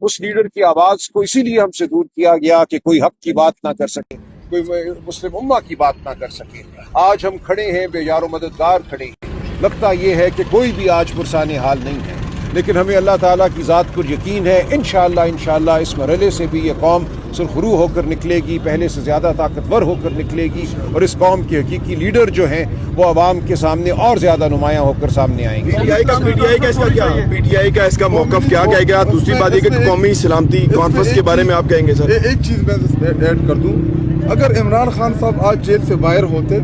उस लीडर की आवाज को इसीलिए हमसे दूर किया गया कि कोई हक की बात ना कर सके, कोई मुस्लिम उम्मा की बात ना कर सके। आज हम खड़े हैं, बेयारो मददगार खड़े हैं। लगता ये है कि कोई भी आज पुरसाने हाल नहीं है, लेकिन हमें अल्लाह ताला की ज़ात पर यकीन है। इंशाअल्लाह इस मरहले से भी ये कौम सुरखरू होकर निकलेगी, पहले से ज़्यादा ताकतवर होकर निकलेगी, और इस कौम के हकीकी लीडर जो हैं वो आवाम के सामने और ज़्यादा नुमायाँ होकर सामने आएंगे। पीटीआई का इसका मौक़िफ़ क्या कहेगा? दूसरी बात है कि कौमी सलामती कॉन्फ्रेंस के बारे में आप कहेंगे सर? एक चीज़ मैं ऐड कर दूँ, अगर इमरान खान साहब आज जेल से बाहर होते,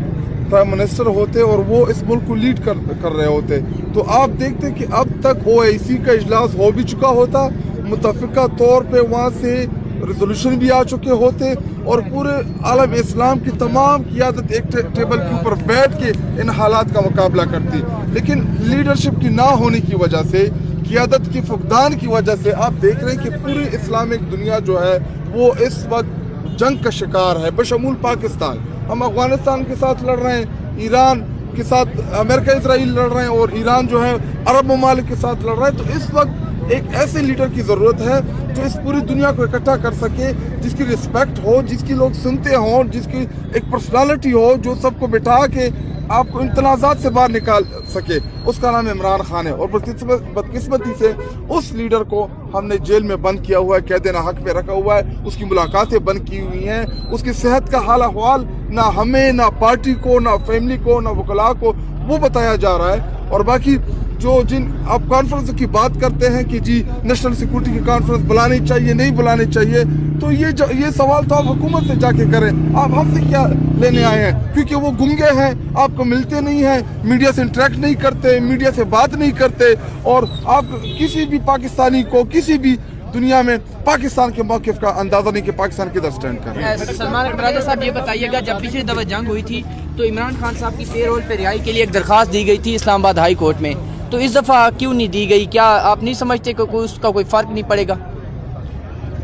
प्राइम मिनिस्टर होते और वो इस मुल्क को लीड कर रहे होते, तो आप देखते कि अब तक OIC का इजलास हो भी चुका होता, मुतफ़िका तौर पे वहाँ से रेजोल्यूशन भी आ चुके होते, और पूरे आलम इस्लाम की तमाम क़ियादत एक टेबल के ऊपर बैठ के इन हालात का मुकाबला करती। लेकिन लीडरशिप की ना होने की वजह से, क़ियादत की फुकदान की वजह से आप देख रहे हैं कि पूरी इस्लामिक दुनिया जो है वो इस वक्त जंग का शिकार है, बशमूल पाकिस्तान। हम अफगानिस्तान के साथ लड़ रहे हैं, ईरान के साथ अमेरिका इसराइल लड़ रहे हैं, और ईरान जो है अरब ममालिक के साथ लड़ रहा है। तो इस वक्त एक ऐसे लीडर की ज़रूरत है जो इस पूरी दुनिया को इकट्ठा कर सके, जिसकी रिस्पेक्ट हो, जिसकी लोग सुनते हों, जिसकी एक पर्सनालिटी हो, जो सबको बिठा के आपको इन तनाज़ात से बाहर निकाल सके। उसका नाम इमरान खान है, और बदकिस्मती से उस लीडर को हमने जेल में बंद किया हुआ है, कैद ना हक में रखा हुआ है, उसकी मुलाकातें बंद की हुई हैं, उसकी सेहत का हाल अहवाल ना हमें, ना पार्टी को, ना फैमिली को, ना वकला को वो बताया जा रहा है। और बाकी जिन आप कॉन्फ्रेंस की बात करते हैं कि जी नेशनल सिक्योरिटी की कॉन्फ्रेंस बुलानी चाहिए, नहीं बुलानी चाहिए, तो ये सवाल तो आप हुकूमत से जाके करें, आप हमसे क्या लेने आए हैं? क्योंकि वो गुंगे हैं, आपको मिलते नहीं हैं, मीडिया से इंटरेक्ट नहीं करते, मीडिया से बात नहीं करते, और आप किसी भी पाकिस्तानी को किसी भी दुनिया में पाकिस्तान के मौक़िफ़ का अंदाज़ा नहीं कि पाकिस्तान किधर स्टैंड कर रहे हैं। सलमान राजा साहब, ये बताइएगा, जब पिछली दफ़ा जंग हुई थी तो इमरान खान साहब की पेरोल पे रिहाई के लिए एक दरख्वास्त दी गई थी इस्लामाबाद हाई कोर्ट में, तो इस दफ़ा क्यों नहीं दी गई? क्या आप नहीं समझते कि उसका कोई फ़र्क नहीं पड़ेगा?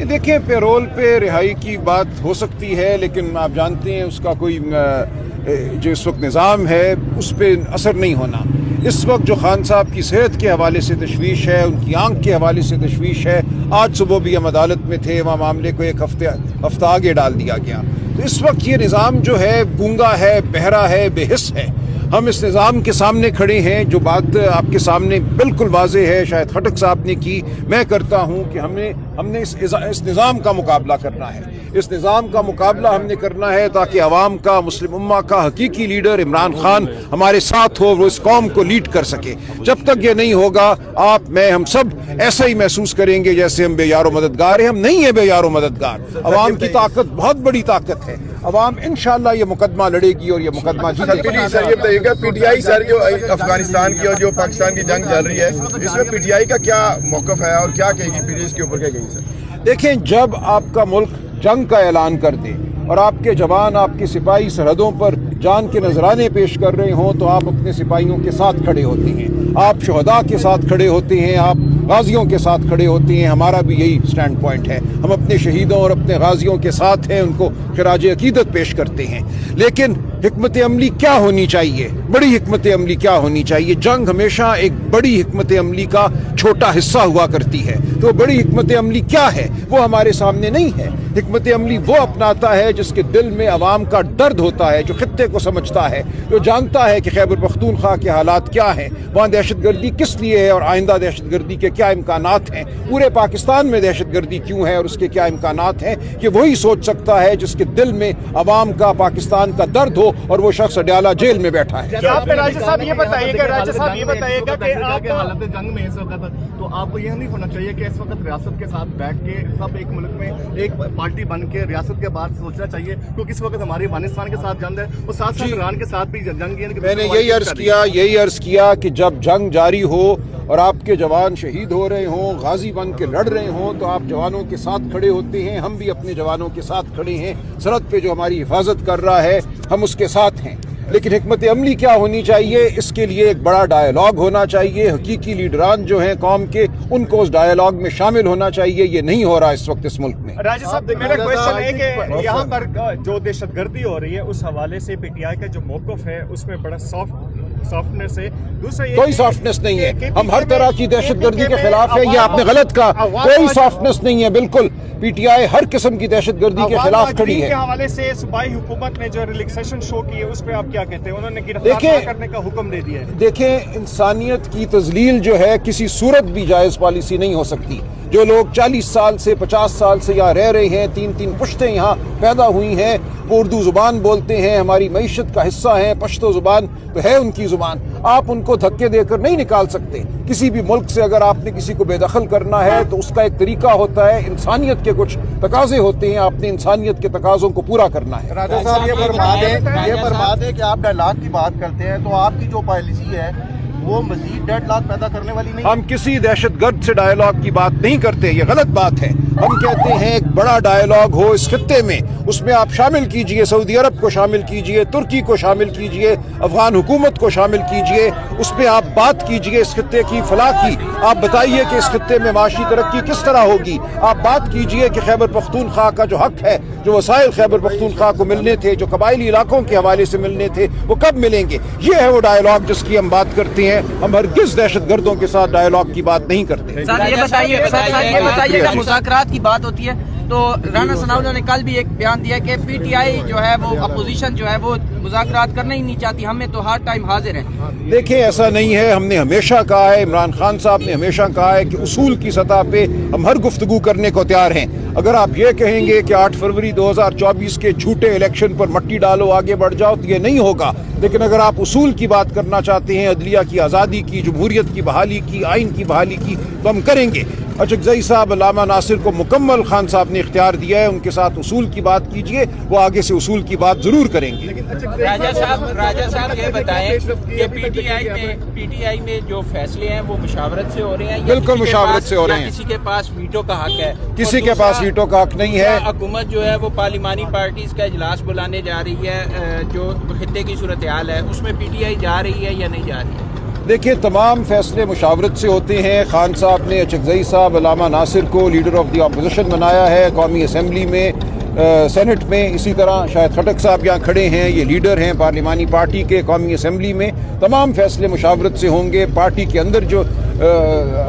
देखिए, पेरोल पे रिहाई की बात हो सकती है, लेकिन आप जानते हैं उसका कोई जो इस वक्त निज़ाम है उस पर असर नहीं होना। इस वक्त जो खान साहब की सेहत के हवाले से तशवीश है, उनकी आंख के हवाले से तशवीश है, आज सुबह भी हम अदालत में थे, वहाँ मामले को एक हफ्ता आगे डाल दिया गया। तो इस वक्त ये निज़ाम जो है गूंगा है, बहरा है, बेहिस है। हम इस निज़ाम के सामने खड़े हैं। जो बात आपके सामने बिल्कुल वाज़ेह है, शायद खटक साहब ने की, मैं करता हूँ कि हमने इस निज़ाम का मुकाबला करना है। इस निज़ाम का मुकाबला हमने करना है ताकि अवाम का, मुस्लिम उम्मा का हकीकी लीडर इमरान खान हमारे साथ हो, वो इस कौम को लीड कर सके। जब तक ये नहीं होगा, आप, मैं, हम सब ऐसा ही महसूस करेंगे जैसे हम बेयारो मददगार हैं। हम नहीं है बेयारो मददगार। अवाम की ताकत बहुत बड़ी ताकत है। अवाम इंशाअल्लाह ये मुकदमा लड़ेगी और ये मुकदमा जीतेगी। सर, ये बताइएगा, पीटीआई सर जो अफगानिस्तान की और जो पाकिस्तान की जंग चल रही है, इसमें पीटीआई का क्या मौक़िफ़ है और क्या कहेगी पीटीआई इसके ऊपर? क्या कहेगी सर? देखें, जब आपका मुल्क जंग का ऐलान कर दे और आपके जवान, आपके सिपाही सरहदों पर जान के नजराने पेश कर रहे हों, तो आप अपने सिपाहियों के साथ खड़े होते हैं, आप शहदा के साथ खड़े होते हैं, आप गाजियों के साथ खड़े होते हैं। हमारा भी यही स्टैंड पॉइंट है। हम अपने शहीदों और अपने गाजियों के साथ हैं, उनको खिराज अकीदत पेश करते हैं। लेकिन हिकमत अमली क्या होनी चाहिए? बड़ी हिकमत अमली क्या होनी चाहिए? जंग हमेशा एक बड़ी हिकमत अमली का छोटा हिस्सा हुआ करती है। तो बड़ी हिकमत अमली क्या है वो हमारे सामने नहीं है। हिकमत अमली वो अपनाता है जिसके दिल में अवाम का दर्द होता है, जो खित्ते को समझता है, जो जानता है कि खैबर पख्तूनख्वा के हालात क्या हैं, वहाँ दहशतगर्दी किस लिए है और आइंदा दहशतगर्दी के क्या इम्कानात हैं, पूरे पाकिस्तान में दहशतगर्दी क्यों है और उसके क्या इम्कानात हैं। कि वही सोच सकता है जिसके दिल में अवाम का, पाकिस्तान का दर्द हो, और वो शख्स अडयाला जेल में बैठा है। राजा साहब ये बताइएगा कि आप हालत जंग में इस वक्त, तो आपको यह नहीं होना चाहिए कि इस वक्त रियासत के साथ बैठ के सब एक मुल्क में एक पार्टी बन के रियासत के बाद सोचना चाहिए, क्योंकि इस वक्त हमारी अफगानिस्तान के साथ जंग है और साथ साथ ईरान के साथ भी जंग है। मैंने यही अर्ज किया कि जब जंग जारी हो और आपके जवान शहीद हो रहे हों, गाजी बन के लड़ रहे हों, तो आप जवानों के साथ खड़े होते हैं। हम भी अपने जवानों के साथ खड़े हैं। सरहद पे जो हमारी हिफाजत कर रहा है, हम उसके साथ हैं। लेकिन हिकमत अमली क्या होनी चाहिए? इसके लिए एक बड़ा डायलॉग होना चाहिए। हकीकी लीडरान जो हैं कौम के, उनको उस डायलॉग में शामिल होना चाहिए। ये नहीं हो रहा इस वक्त इस मुल्क में। राजा साहब, मेरा क्वेश्चन है कि यहाँ पर जो दहशतगर्दी हो रही है उस हवाले से पीटीआई का जो मौक़िफ़ है उसमें बड़ा सॉफ्ट सॉफ्टनेस है। दूसरा ये कोई सॉफ्टनेस नहीं है, हम हर तरह की दहशतगर्दी के खिलाफ है, ये आपने गलत कहा, कोई सॉफ्टनेस नहीं है, बिल्कुल पीटीआई हर किस्म की दहशतगर्दी के खिलाफ खड़ी के है। हवाले से सूबाई हुकूमत ने जो रिलैक्सेशन शो की है उस पर आप क्या कहते हैं? उन्होंने देखिए- गिरफ्तार करने का हुक्म दे दिया है। देखें, इंसानियत की तजलील जो है किसी सूरत भी जायज पॉलिसी नहीं हो सकती। जो लोग 40 साल से 50 साल से यहाँ रह रहे हैं, 3-3 पुश्तें यहाँ पैदा हुई हैं, वो उर्दू जुबान बोलते हैं, हमारी मईशत का हिस्सा है, पश्तो जुबान तो है उनकी जुबान, आप उनको धक्के देकर नहीं निकाल सकते। किसी भी मुल्क से अगर आपने किसी को बेदखल करना है तो उसका एक तरीका होता है, इंसानियत के कुछ तकाजे होते हैं, आपने इंसानियत के तकाजों को पूरा करना है। राजा साहब ये फरमाते हैं कि आप डेडलॉक की बात करते हैं, तो आपकी जो पॉलिसी है वो मजीद डेडलॉक पैदा करने वाली नहीं है। हम किसी दहशतगर्द से डायलॉग की बात नहीं करते, ये गलत बात है। हम कहते हैं एक बड़ा डायलॉग हो इस खित्ते में, उसमें आप शामिल कीजिए, सऊदी अरब को शामिल कीजिए, तुर्की को शामिल कीजिए, अफगान हुकूमत को शामिल कीजिए, उसमें आप बात कीजिए इस खित्ते की फलाह की। आप बताइए कि इस खित्ते में माशी तरक्की किस तरह होगी। आप बात कीजिए कि खैबर पख्तूनख्वा का जो हक है, जो वसाइल खैबर पख्तूनख्वा को मिलने थे, जो कबायली इलाकों के हवाले से मिलने थे, वो कब मिलेंगे। ये है वो डायलॉग जिसकी हम बात करते हैं। हम हरगिज़ दहशतगर्दों के साथ डायलॉग की बात नहीं करते। सर ये बताइएगा, मुज़ाकरात की बात होती है तो राना सनाउल्लाह ने कल भी एक बयान दिया कि पीटीआई जो है वो अपोजिशन जो है वो मुज़ाकरात करना ही नहीं चाहती, हमें तो हर टाइम हाजिर है। देखें, ऐसा नहीं है, हमने हमेशा कहा है, इमरान खान साहब ने हमेशा कहा है कि उसूल की सतह पे हम हर गुफ्तगू करने को तैयार हैं। अगर आप ये कहेंगे कि 8 फरवरी 2024 के झूठे इलेक्शन पर मट्टी डालो आगे बढ़ जाओ तो ये नहीं होगा। लेकिन अगर आप उसूल की बात करना चाहते हैं, अदलिया की आज़ादी की, जमहूरियत की बहाली की, आइन की बहाली की, तो हम करेंगे। अचकज़ई साहब अल्लामा नासिर को मुकम्मल खान साहब ने इख्तियार दिया है, उनके साथ उसूल की बात कीजिए, वो आगे से उसूल की बात जरूर करेंगे। राजा साहब ये बताएं कि पीटीआई में जो फैसले हैं वो मुशावरत से हो रहे हैं? बिल्कुल मुशावरत से हो रहे हैं। किसी के पास वीटो का हक है? किसी के पास वीटो का हक नहीं है। हुकूमत जो है वो पार्लिमानी पार्टीज का इजलास बुलाने जा रही है, जो खित्ते की सूरत हाल है उसमें पीटीआई जा रही है या नहीं जा रही है? देखिए, तमाम फैसले मुशावरत से होते हैं। खान साहब ने अचकज़ई साहब अल्लामा नासिर को लीडर ऑफ द अपोजिशन बनाया है कौमी असम्बली में, सेनेट में। इसी तरह शायद खटक साहब यहाँ खड़े हैं, ये लीडर हैं पार्लिमानी पार्टी के कौमी असम्बली में। तमाम फैसले मुशावरत से होंगे। पार्टी के अंदर जो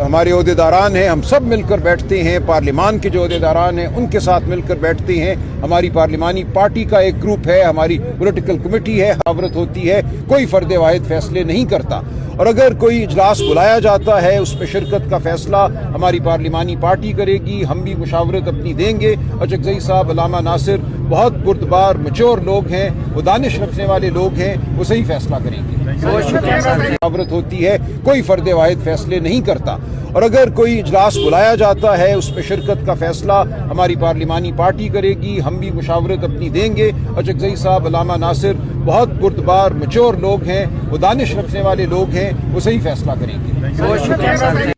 हमारे ओहदेदारान हैं, हम सब मिलकर बैठते हैं। पार्लिमान के जो ओहदेदारान हैं उनके साथ मिलकर बैठते हैं। हमारी पार्लिमानी पार्टी का एक ग्रुप है, हमारी पॉलिटिकल कमेटी है, मुशावरत होती है, कोई फर्द वाहिद फैसले नहीं करता। और अगर कोई इजलास बुलाया जाता है उसमें शिरकत का फैसला हमारी पार्लिमानी पार्टी करेगी, हम भी मुशावरत अपनी देंगे। अचकज़ई साहब अल्लामा नासिर बहुत बुर्दबार मैच्योर लोग हैं, वो दानिश रखने वाले लोग हैं, वो सही फैसला करेंगे। मुशावरत होती है, कोई फर्द वाहिद फैसले नहीं करता। और अगर कोई इजलास बुलाया जाता है उसमें शिरकत का फैसला हमारी पार्लिमानी पार्टी करेगी, हम भी मुशावरत अपनी देंगे। अचकज़ई साहब अल्लामा नासिर बहुत बुर्दबार मैच्योर लोग हैं, वो दानिश रखने वाले लोग हैं, वो सही फैसला करेंगे।